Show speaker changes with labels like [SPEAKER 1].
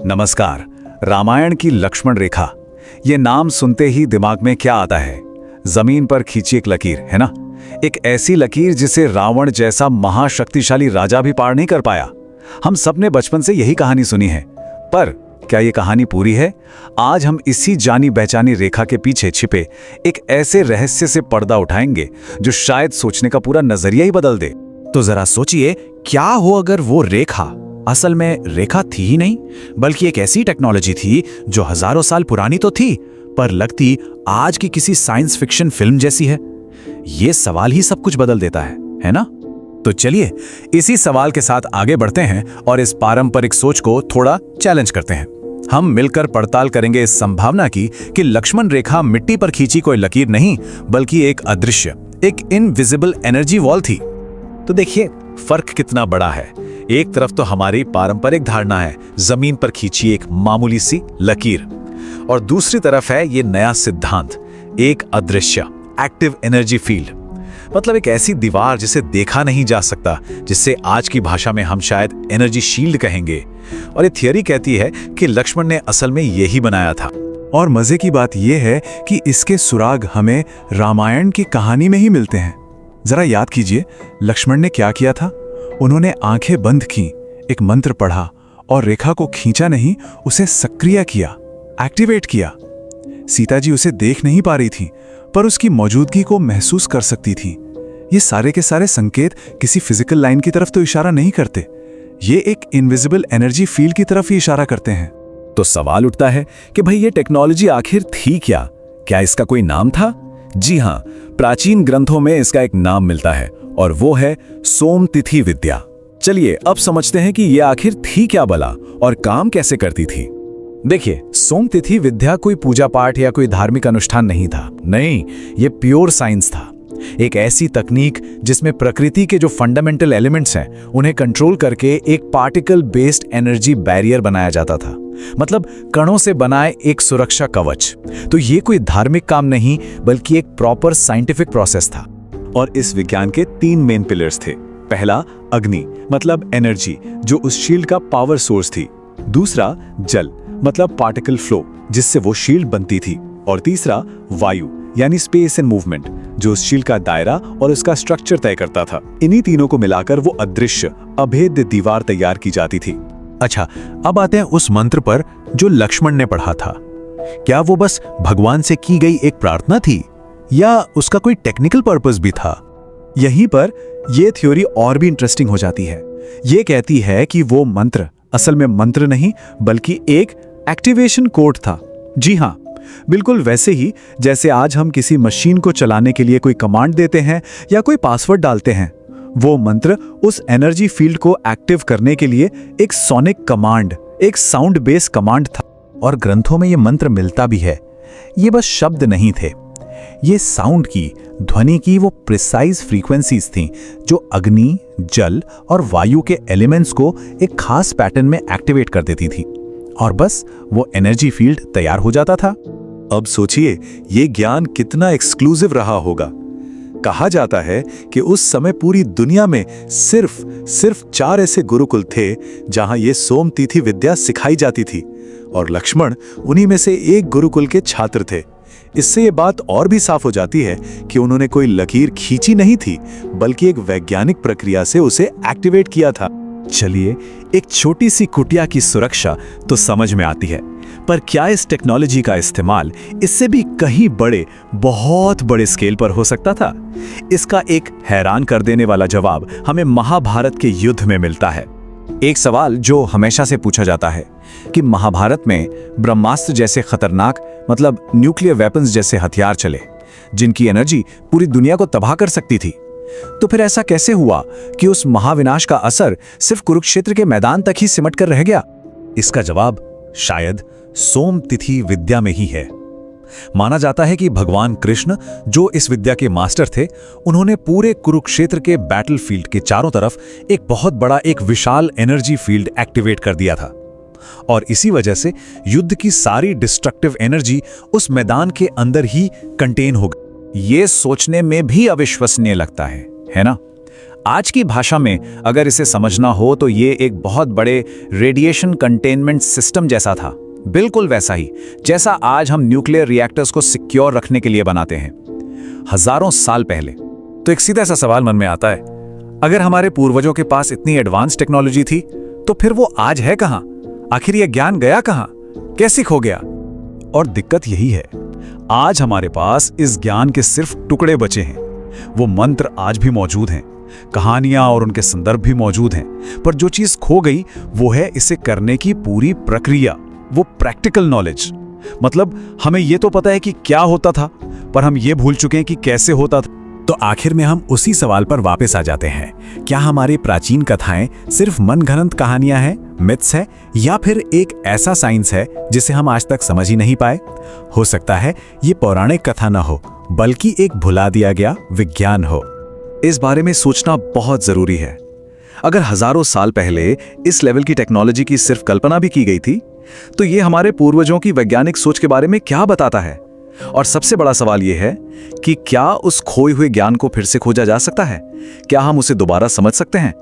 [SPEAKER 1] नमस्कार। रामायण की लक्ष्मण रेखा, ये नाम सुनते ही दिमाग में क्या आता है? जमीन पर खींची एक लकीर, है ना? एक ऐसी लकीर जिसे रावण जैसा महाशक्तिशाली राजा भी पार नहीं कर पाया। हम सबने बचपन से यही कहानी सुनी है, पर क्या ये कहानी पूरी है? आज हम इसी जानी पहचानी रेखा के पीछे छिपे एक ऐसे रहस्य से पर्दा उठाएंगे जो शायद सोचने का पूरा नजरिया ही बदल दे।
[SPEAKER 2] तो जरा सोचिए, क्या हो अगर वो रेखा असल में रेखा थी ही नहीं, बल्कि एक ऐसी टेक्नोलॉजी थी जो हजारों साल पुरानी तो थी, पर लगती आज की किसी साइंस फिक्शन फिल्म जैसी है। ये सवाल ही सब कुछ बदल देता है ना? तो चलिए इसी सवाल के साथ आगे बढ़ते हैं और इस पारंपरिक सोच को थोड़ा चैलेंज करते हैं। हम मिलकर पड़ताल करेंगे इस संभावना की कि लक्ष्मण रेखा मिट्टी पर खींची कोई लकीर नहीं, बल्कि एक अदृश्य, एक इनविजिबल एनर्जी वॉल थी। तो देखिए फर्क कितना बड़ा है। एक तरफ तो हमारी पारंपरिक धारणा है, जमीन पर खींची एक मामूली सी लकीर, और दूसरी तरफ है ये नया सिद्धांत, एक अदृश्य एक्टिव एनर्जी फील्ड। मतलब एक ऐसी दीवार जिसे देखा नहीं जा सकता, जिससे आज की भाषा में हम शायद एनर्जी शील्ड कहेंगे। और ये थियरी कहती है कि लक्ष्मण ने असल में यही बनाया था।
[SPEAKER 3] और मजे की बात यह है कि इसके सुराग हमें रामायण की कहानी में ही मिलते हैं। जरा याद कीजिए, लक्ष्मण ने क्या किया था? उन्होंने आंखें बंद की, एक मंत्र पढ़ा और रेखा को खींचा नहीं, उसे सक्रिय किया, एक्टिवेट किया। सीता जी उसे देख नहीं पा रही थी, पर उसकी मौजूदगी को महसूस कर सकती थी। ये सारे के सारे संकेत किसी फिजिकल लाइन की तरफ तो इशारा नहीं करते, ये एक इनविजिबल एनर्जी फील्ड की तरफ ही इशारा करते हैं।
[SPEAKER 2] तो सवाल उठता है कि भाई ये टेक्नोलॉजी आखिर थी क्या? क्या इसका कोई नाम था? जी हां, प्राचीन ग्रंथों में इसका एक नाम मिलता है और वो है सोमतिथि विद्या। चलिए अब समझते हैं कि ये आखिर थी क्या भला और काम कैसे करती थी। देखिए, सोमतिथि विद्या कोई पूजा पाठ या कोई धार्मिक अनुष्ठान नहीं था। नहीं, ये प्योर साइंस था। एक ऐसी तकनीक जिसमें प्रकृति के जो फंडामेंटल एलिमेंट्स हैं उन्हें कंट्रोल करके एक पार्टिकल बेस्ड एनर्जी बैरियर बनाया जाता था। मतलब कणों से बनाए एक सुरक्षा कवच। तो ये कोई धार्मिक काम नहीं, बल्कि एक प्रॉपर साइंटिफिक प्रोसेस था।
[SPEAKER 1] और इस विज्ञान के 3 मेन पिलर्स थे। पहला अग्नि, मतलब एनर्जी जो उस शील्ड का पावर सोर्स थी। दूसरा जल, मतलब पार्टिकल फ्लो जिससे वो शील्ड बनती थी। और तीसरा वायु, यानी स्पेस एंड मूवमेंट, जो उस शील्ड का दायरा और उसका स्ट्रक्चर तय करता था। इन्हीं तीनों को मिलाकर वो अदृश्य अभेद्य दीवार तैयार की जाती थी।
[SPEAKER 2] अच्छा, अब आते हैं उस मंत्र पर जो लक्ष्मण ने पढ़ा था। क्या वो बस भगवान से की गई एक प्रार्थना थी या उसका कोई टेक्निकल पर्पस भी था?
[SPEAKER 3] यहीं पर यह थ्योरी और भी इंटरेस्टिंग हो जाती है। ये कहती है कि वो मंत्र असल में मंत्र नहीं, बल्कि एक एक्टिवेशन कोड था। जी हां, बिल्कुल वैसे ही जैसे आज हम किसी मशीन को चलाने के लिए कोई कमांड देते हैं या कोई पासवर्ड डालते हैं। वो मंत्र उस एनर्जी फील्ड को एक्टिव करने के लिए एक सोनिक कमांड, एक साउंड बेस कमांड था।
[SPEAKER 2] और ग्रंथों में ये मंत्र मिलता भी है। ये बस शब्द नहीं थे, ये साउंड की, ध्वनि की वो प्रिसाइज फ्रीक्वेंसीज थीं जो अग्नि, जल और वायु के एलिमेंट्स को एक खास पैटर्न में एक्टिवेट कर देती थी, और बस वो एनर्जी फील्ड तैयार हो जाता था।
[SPEAKER 1] अब सोचिए ये ज्ञान कितना एक्सक्लूसिव रहा होगा। कहा जाता है कि उस समय पूरी दुनिया में सिर्फ 4 ऐसे गुरुकुल थे जहां ये सोमतिथि विद्या सिखाई जाती थी, और लक्ष्मण उन्हीं में से एक गुरुकुल के छात्र थे। इससे ये बात और भी साफ हो जाती है कि उन्होंने कोई लकीर खींची नहीं थी, बल्कि एक वैज्ञानिक प्रक्रिया से उसे एक्टिवेट किया था।
[SPEAKER 2] चलिए, एक छोटी सी कुटिया की सुरक्षा तो समझ में आती है, पर क्या इस टेक्नोलॉजी का इस्तेमाल इससे भी कहीं बड़े, बहुत बड़े स्केल पर हो सकता था? इसका एक हैरान कर देने वाला जवाब हमें महाभारत के युद्ध में मिलता है। एक सवाल जो हमेशा से पूछा जाता है कि महाभारत में ब्रह्मास्त्र जैसे खतरनाक, मतलब न्यूक्लियर वेपन्स जैसे हथियार चले, जिनकी एनर्जी पूरी दुनिया को तबाह कर सकती थी। तो फिर ऐसा कैसे हुआ कि उस महाविनाश का असर सिर्फ कुरुक्षेत्र के मैदान तक ही सिमट कर रह गया? इसका जवाब शायद सोमतिथि विद्या में ही है। माना जाता है कि भगवान कृष्ण, जो इस विद्या के मास्टर थे, उन्होंने पूरे कुरुक्षेत्र के बैटलफील्ड के चारों तरफ एक बहुत बड़ा, एक विशाल एनर्जी फील्ड एक्टिवेट कर दिया था, और इसी वजह से युद्ध की सारी डिस्ट्रक्टिव एनर्जी उस मैदान के अंदर ही कंटेन हो गई। ये सोचने में भी अविश्वसनीय लगता है ना?
[SPEAKER 1] आज की भाषा में अगर इसे समझना हो तो ये एक बहुत बड़े रेडिएशन कंटेनमेंट सिस्टम जैसा था, बिल्कुल वैसा ही जैसा आज हम न्यूक्लियर रिएक्टर्स को सिक्योर रखने के लिए बनाते हैं, हजारों साल पहले।
[SPEAKER 3] तो एक सीधा सा सवाल मन में आता है, अगर हमारे पूर्वजों के पास इतनी एडवांस टेक्नोलॉजी थी तो फिर वो आज है कहां? आखिर यह ज्ञान गया कहां? कैसे खो गया?
[SPEAKER 1] और दिक्कत यही है, आज हमारे पास इस ज्ञान के सिर्फ टुकड़े बचे हैं। वो मंत्र आज भी मौजूद हैं, कहानियां और उनके संदर्भ भी मौजूद हैं, पर जो चीज खो गई वो है इसे करने की पूरी प्रक्रिया, वो प्रैक्टिकल नॉलेज। मतलब हमें ये तो पता है कि क्या होता था, पर हम ये भूल चुके हैं कि कैसे होता था।
[SPEAKER 2] तो आखिर में हम उसी सवाल पर वापस आ जाते हैं, क्या हमारी प्राचीन कथाएं सिर्फ मनगढ़ंत कहानियां हैं, मिथ्स है, या फिर एक ऐसा साइंस है जिसे हम आज तक समझ ही नहीं पाए? हो सकता है ये पौराणिक कथा न हो, बल्कि एक भुला दिया गया विज्ञान हो।
[SPEAKER 1] इस बारे में सोचना बहुत जरूरी है। अगर हजारों साल पहले इस लेवल की टेक्नोलॉजी की सिर्फ कल्पना भी की गई थी, तो ये हमारे पूर्वजों की वैज्ञानिक सोच के बारे में क्या बताता है? और सबसे बड़ा सवाल यह है कि क्या उस खोए हुए ज्ञान को फिर से खोजा जा सकता है? क्या हम उसे दोबारा समझ सकते हैं?